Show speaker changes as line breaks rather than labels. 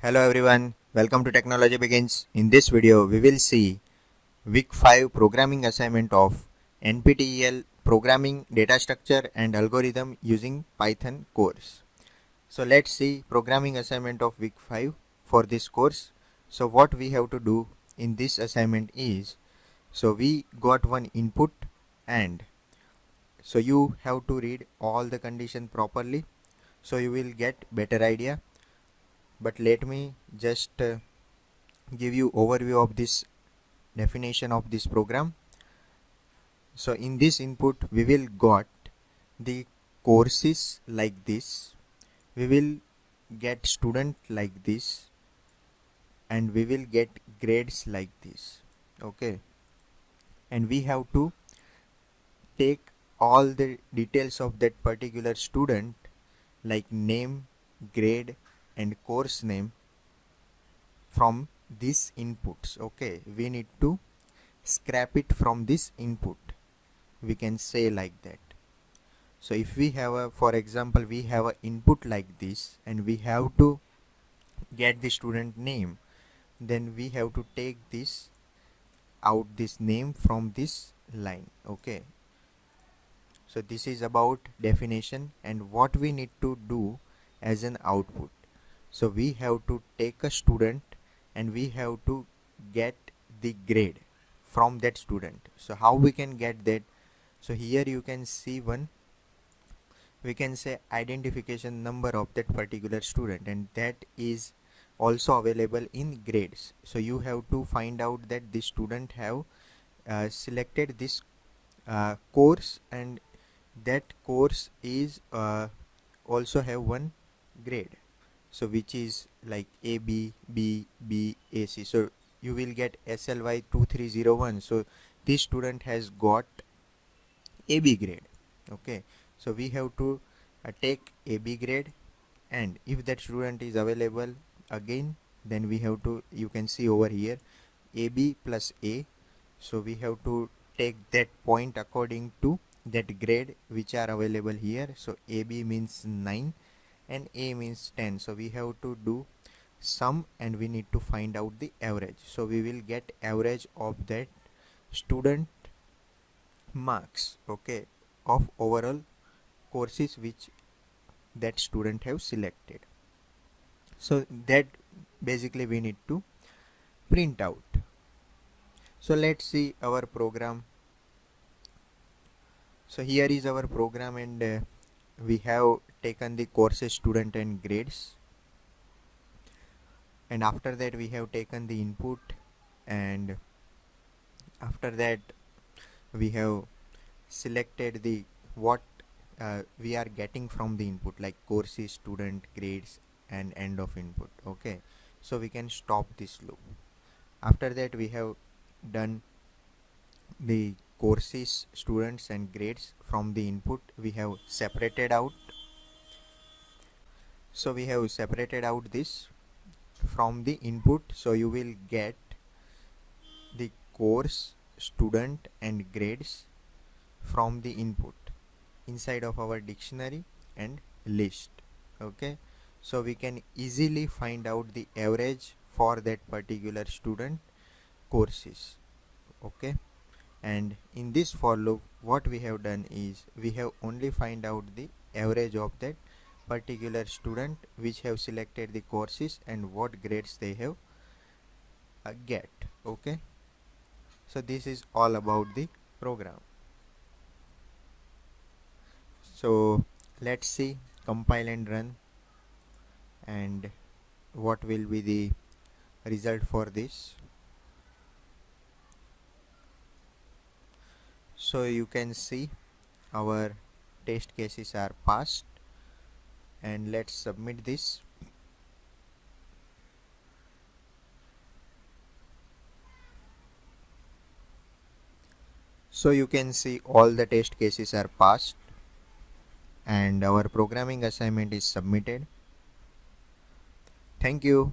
Hello everyone, welcome to Technology Begins. In this video, we will see Week 5 programming assignment of NPTEL Programming Data Structure and Algorithm using Python course. So let's see programming assignment of Week 5 for this course. So what we have to do in this assignment is, so we got one input and so you have to read all the condition properly so you will get better idea. But let me just give you overview of this definition of this program. So in this input we will got the courses like this, we will get student like this, and we will get grades like this. Okay, and we have to take all the details of that particular student like name, grade and course name from these inputs. Okay, we need to scrap it from this input, we can say like that. So if we have a, for example, we have a input like this and we have to get the student name, then we have to take this out, this name from this line. Okay, so this is about definition and what we need to do as an output. So we have to take a student and we have to get the grade from that student. So how we can get that? So here you can see one, we can say identification number of that particular student, and that is also available in grades. So you have to find out that the student have selected this course, and that course is also have one grade, so which is like A B B B A C. So you will get SLY 2301. So this student has got AB grade. Okay, so we have to take AB grade, and if that student is available again, then we have to, you can see over here, AB plus A. So we have to take that point according to that grade which are available here. So AB means 9 and A means 10. So we have to do sum and we need to find out the average. So we will get average of that student marks, okay, of overall courses which that student have selected. So that basically we need to print out. So let's see our program. So here is our program, and we have taken the courses, student and grades, and after that we have taken the input, and after that we have selected the what we are getting from the input, like courses, student, grades and end of input. Okay, so we can stop this loop. After that we have done the courses, students and grades from the input, we have separated out. So we have separated out this from the input, so you will get the course, student and grades from the input inside of our dictionary and list. Okay, so we can easily find out the average for that particular student courses. Okay, and in this for loop what we have done is we have only find out the average of that particular student which have selected the courses and what grades they have get. Okay, so this is all about the program. So let's see, compile and run, and what will be the result for this. So you can see our test cases are passed, and let's submit this. So you can see all the test cases are passed and our programming assignment is submitted. Thank you.